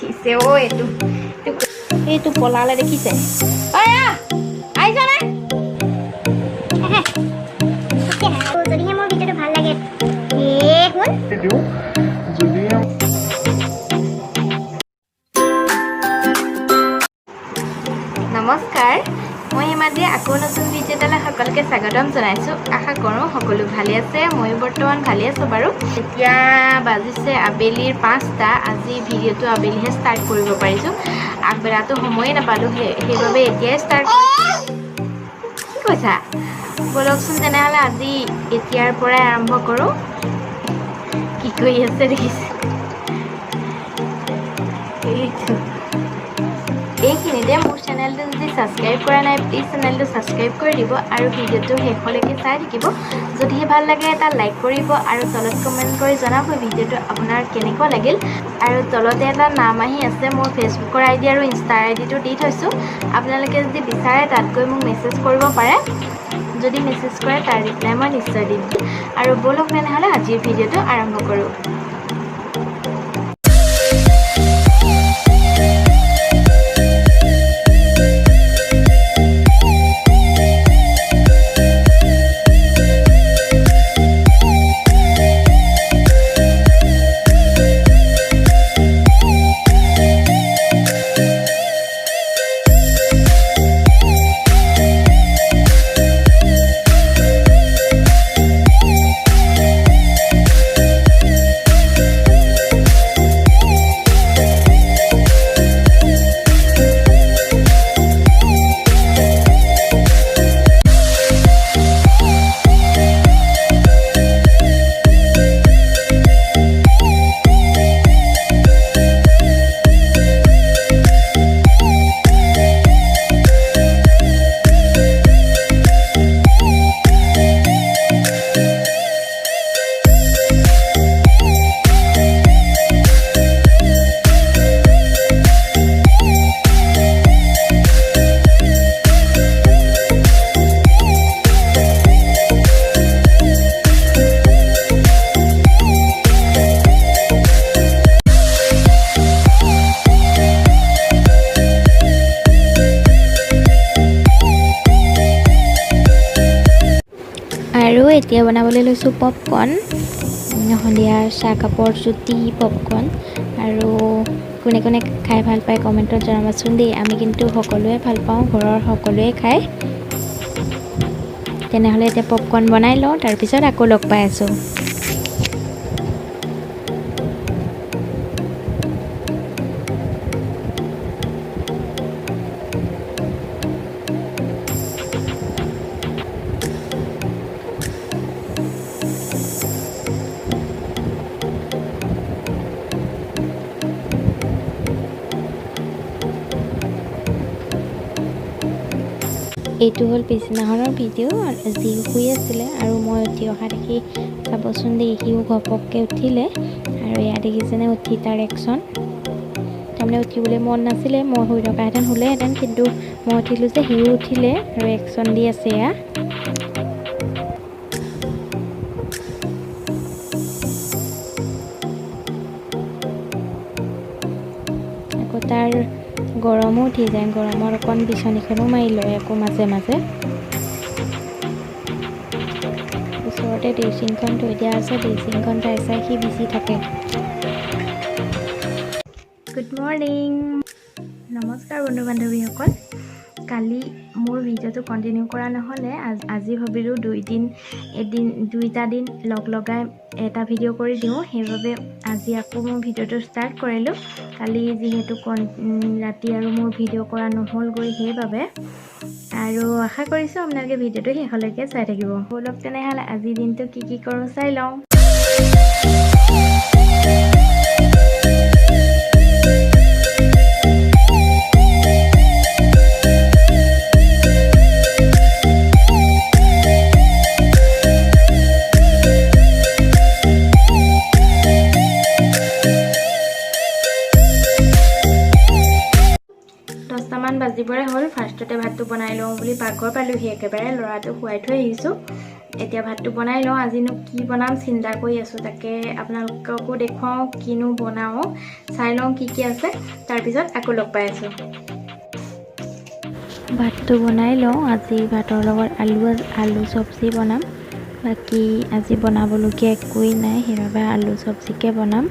কিছে ও এইটো পলালে দেখিছে আহিছানে যদিহে মোৰ ভিডিঅ'টো ভাল লাগে নমস্কাৰ মই হিমাদ্ৰী আকৌ নতুন ভিডিঅ' এটালৈ সকলোকে স্বাগতম জনাইছোঁ। আশা কৰোঁ সকলো ভালে আছে, ময়ো বৰ্তমান ভালে আছোঁ বাৰু। এতিয়া বাজিছে আবেলিৰ 5টা। আজি ভিডিঅ'টো আবেলিহে ষ্টাৰ্ট কৰিব পাৰিছোঁ, আগবেলাটো সময়ে নাপালোঁ, সেইবাবে এতিয়াই ষ্টাৰ্ট কি কৈছা বলকচোন। তেনেহ'লে আজি এতিয়াৰ পৰাই আৰম্ভ কৰোঁ। কি কৰি আছে দেখিছে এইখিনিতে মোৰ চেনেলটো যদি ছাবস্ক্ৰাইব কৰা নাই প্লিজ চেনেলটো ছাবস্ক্ৰাইব কৰি দিব আৰু ভিডিঅ'টো শেষলৈকে চাই থাকিব। যদিহে ভাল লাগে এটা লাইক কৰিব আৰু তলত কমেণ্ট কৰি জনাব ভিডিঅ'টো আপোনাৰ কেনেকুৱা লাগিল। আৰু তলতে এটা নাম আহি আছে, মোৰ ফেচবুকৰ আইডি আৰু ইনষ্টাৰ আইডিটো দি থৈছোঁ। আপোনালোকে যদি বিচাৰে তাত গৈ মোক মেছেজ কৰিব পাৰে। যদি মেছেজ কৰে তাৰ ৰিপ্লাই মই নিশ্চয় দিম। আৰু বলক তেনেহ'লে আজিৰ ভিডিঅ'টো আৰম্ভ কৰোঁ। আৰু এতিয়া বনাবলৈ লৈছোঁ পপকৰ্ণ। সন্ধিয়াৰ চাহকাপৰ জুতি পপকৰ্ণ। আৰু কোনে কোনে খাই ভাল পায় কমেণ্টত জনাবাচোন দেই। আমি কিন্তু সকলোৱে ভাল পাওঁ, ঘৰৰ সকলোৱে খায়। তেনেহ'লে এতিয়া পপকৰ্ণ বনাই লওঁ, তাৰপিছত আকৌ লগ পাই আছোঁ। এইটো হ'ল পিছদিনাখনৰ ভিডিঅ'। জিও শুই আছিলে আৰু মই উঠি অহা দেখি চাবচোন দেই, সিও ঘপককৈ উঠিলে আৰু এয়া দেখিছেনে উঠি তাৰ একশ্যন। তাৰমানে উঠিবলৈ মন নাছিলে, মই শুই থকাহেঁতেন শুলেহেঁতেন, কিন্তু মই উঠিলোঁ যে সিও উঠিলে আৰু একশ্যন দি আছে এয়া। আকৌ তাৰ গৰমো উঠি যায়, গৰমত অকণ বিচনীখনো মাৰি লয় আকৌ মাজে মাজে। ওচৰতে ড্ৰেছিংখন থৈ দিয়া আছে, ড্ৰেছিংখন চাই চাই সি বিচি থাকে। গুড মৰ্ণিং, নমস্কাৰ বন্ধু বান্ধৱীসকল। কালি মোৰ ভিডিঅ'টো কণ্টিনিউ কৰা নহ'লে, আজি ভাবিলোঁ দুইটা দিন লগাই এটা ভিডিঅ' কৰি দিওঁ, সেইবাবে আজি আকৌ মোৰ ভিডিঅ'টো ষ্টাৰ্ট কৰিলোঁ। কালি যিহেতু ৰাতি আৰু মোৰ ভিডিঅ' কৰা নহ'লগৈ, সেইবাবে আৰু আশা কৰিছোঁ আপোনালোকে ভিডিঅ'টো শেষলৈকে চাই থাকিব। বলক তেনেহ'লে আজিৰ দিনটো কি কৰোঁ চাই লওঁ। বাজিবৰে হ'ল। ফাৰ্ষ্টতে ভাতটো বনাই লওঁ বুলি পাকঘৰ পালোঁহি, একেবাৰে ল'ৰাটো শুৱাই থৈ আহিছোঁ। এতিয়া ভাতটো বনাই লওঁ। আজিনো কি বনাম চিন্তা কৰি আছোঁ, তাকে আপোনালোককো দেখুৱাওঁ কিনো বনাওঁ, চাই লওঁ কি কি আছে, তাৰপিছত আকৌ লগ পাই আছোঁ। ভাতটো বনাই লওঁ। আজি ভাতৰ লগত আলু চব্জি বনাম। বাকী আজি বনাবলগীয়া একোৱেই নাই, সেইবাবে আলু চব্জিকে বনাম।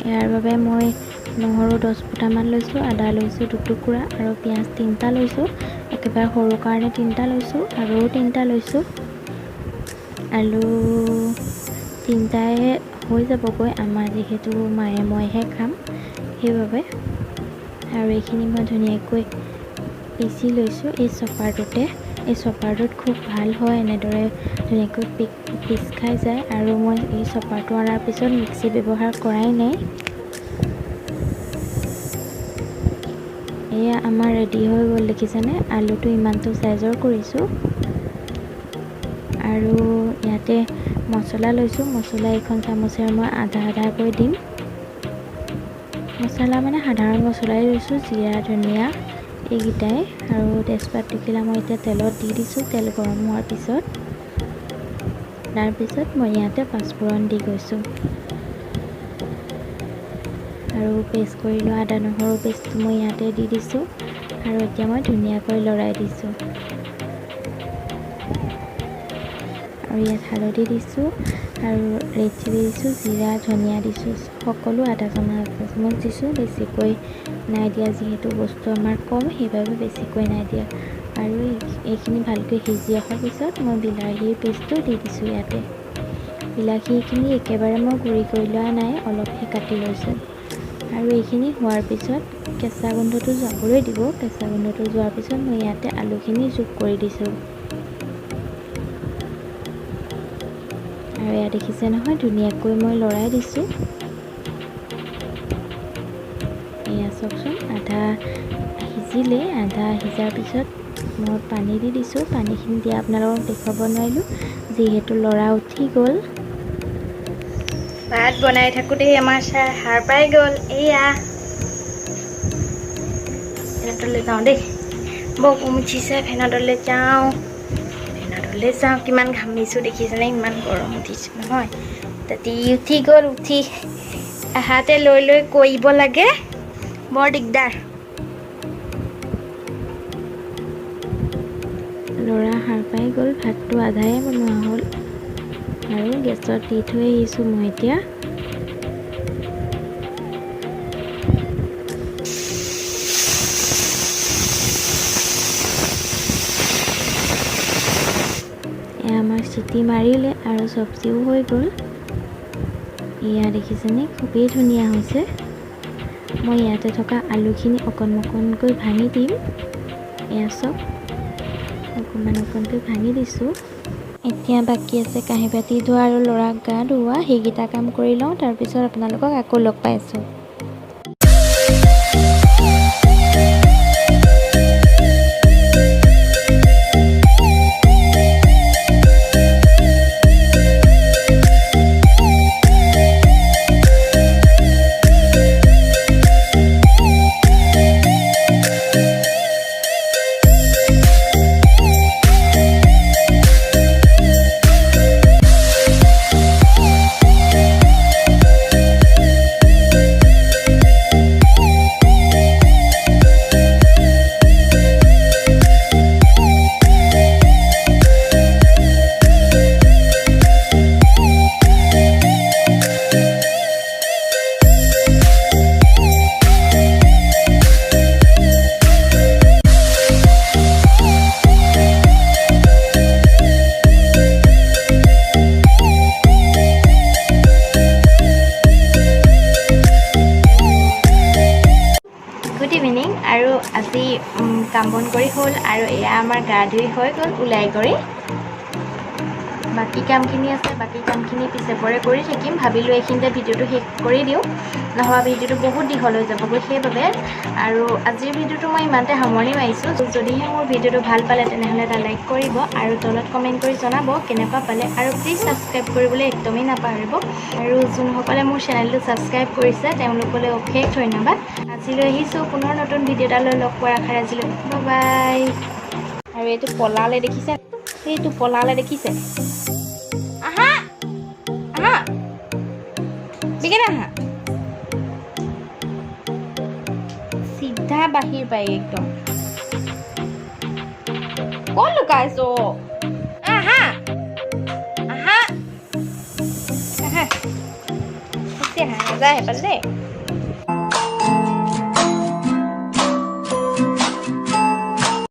ইয়াৰ বাবে মই নহৰু 10 ফুটামান লৈছোঁ, আদা লৈছোঁ 2 টুকুৰা আৰু পিঁয়াজ 3টা লৈছোঁ। একেবাৰে সৰু কাৰণে 3টা লৈছোঁ আৰু 3টা লৈছোঁ। আলু 3টাই হৈ যাবগৈ, আমাৰ যিহেতু মায়ে মইহে খাম সেইবাবে। আৰু এইখিনি মই ধুনীয়াকৈ পিচি লৈছোঁ এই চপাৰটোতে। এই চপাৰটোত খুব ভাল হয়, এনেদৰে ধুনীয়াকৈ পিচ খাই যায়। আৰু মই এই চপাৰটো অনাৰ পিছত মিক্সি ব্যৱহাৰ কৰাই নাই। এয়া আমাৰ ৰেডি হৈ গ'ল, দেখিছেনে? আলুটো ইমানটো চাইজৰ কৰিছোঁ। আৰু ইয়াতে মছলা লৈছোঁ। মছলা এইখন চামুচেৰে মই আধাকৈ দিম। মছলা মানে সাধাৰণ মছলাই লৈছোঁ, জিৰা ধনিয়া এইকেইটাই। আৰু তেজপাত টোকিলা মই এতিয়া তেলত দি দিছোঁ। তেল গৰম হোৱাৰ পিছত তাৰপিছত মই ইয়াতে পাঁচফোৰণ দি গৈছোঁ। আৰু পেষ্ট কৰি লোৱা আদা নহৰু পেষ্টটো মই ইয়াতে দি দিছোঁ। আৰু এতিয়া মই ধুনীয়াকৈ লৰাই দিছোঁ। আৰু ইয়াত হালধি দিছোঁ আৰু ৰেড চিলি দিছোঁ, জিৰা ধনিয়া দিছোঁ, সকলো আধা চামুচ দিছোঁ। বেছিকৈ নাই দিয়া, যিহেতু বস্তু আমাৰ কম সেইবাবে বেছিকৈ নাই দিয়া। আৰু এইখিনি ভালকৈ সিজি অহাৰ পিছত মই বিলাহীৰ পেষ্টটো দি দিছোঁ ইয়াতে। বিলাহীখিনি একেবাৰে মই গুড়ি কৰি লোৱা নাই, অলপহে কাটি লৈছোঁ। আৰু এইখিনি হোৱাৰ পিছত কেঁচা গোন্ধটো যাবলৈ দিব। কেঁচা গোন্ধটো যোৱাৰ পিছত মই ইয়াতে আলুখিনি যোগ কৰি দিছোঁ। আৰু এয়া দেখিছে নহয়, ধুনীয়াকৈ মই লৰাই দিছোঁ। এয়া চাওকচোন, আধা সিজিলে। আধা সিজাৰ পিছত মই পানী দি দিছোঁ। পানীখিনি দিয়া আপোনালোকক দেখুৱাব নোৱাৰিলোঁ, যিহেতু লৰা উঠি গ'ল। ভাত বনাই থাকোঁতেই আমাৰ চাৰ সাৰ পাই গ'ল। এয়া ফেনৰ তললৈ যাওঁ দেই, বৰ উঠিছে। ফেনৰ তললৈ যাওঁ, কিমান ঘামিছোঁ দেখিছেনে? ইমান গৰম উঠিছে নহয়। তাতি উঠি গ'ল। উঠি আহাতে লৈ কৰিব লাগে, বৰ দিগদাৰ। ল'ৰা সাৰ পাই গ'ল। ভাতটো আধায়ে বনোৱা হ'ল আৰু গেছত দি থৈ আহিছোঁ মই এতিয়া। আমাৰ চিটি মাৰিলে আৰু চব্জিও হৈ গ'ল। এয়া দেখিছেনে, খুবেই ধুনীয়া হৈছে। মই ইয়াতে থকা আলুখিনি অকণকৈ ভাঙি দিম। এয়া চব অকণকৈ ভাঙি দিছোঁ। এতিয়া বাকী আছে কাঁহী বাতি ধোৱা আৰু ল'ৰাক গা ধুওৱা, সেইকেইটা কাম কৰি লওঁ। তাৰপিছত আপোনালোকক আকৌ লগ পাইছোঁ। আৰু আজি কাম বন কৰি হ'ল আৰু এয়া আমাৰ গা ধুই হৈ গ'ল ওলাই কৰি। বাকী কামখিনি আছে, বাকী কামখিনি পিছে পৰে কৰি থাকিম। ভাবিলোঁ এইখিনিতে ভিডিঅ'টো শেষ কৰি দিওঁ, নহ'বা ভিডিঅ'টো বহুত দীঘল হৈ যাবগৈ, সেইবাবে। আৰু আজিৰ ভিডিঅ'টো মই ইমানতে সামৰণি মাৰিছোঁ। যদিহে মোৰ ভিডিঅ'টো ভাল পালে তেনেহ'লে এটা লাইক কৰিব আৰু তলত কমেণ্ট কৰি জনাব কেনেকুৱা পালে, আৰু প্লিজ ছাবস্ক্ৰাইব কৰিবলৈ একদমেই নাপাহৰিব। আৰু যোনসকলে মোৰ চেনেলটো ছাবস্ক্ৰাইব কৰিছে তেওঁলোকলৈ অশেষ ধন্যবাদ। আজিলৈ আহিছোঁ, পুনৰ নতুন ভিডিঅ' এটালৈ লগ পোৱাৰ আশাৰে আজিলৈ বাই। আৰু এইটো পলালে দেখিছে, সেইটো পলালে দেখিছে। আহা আহা বিকেট আহা, চিধা বাহিৰ পাই একদম। ক'ত লুকাইছো? আহা আহা আহা, নাযায় সেইফালে দেই।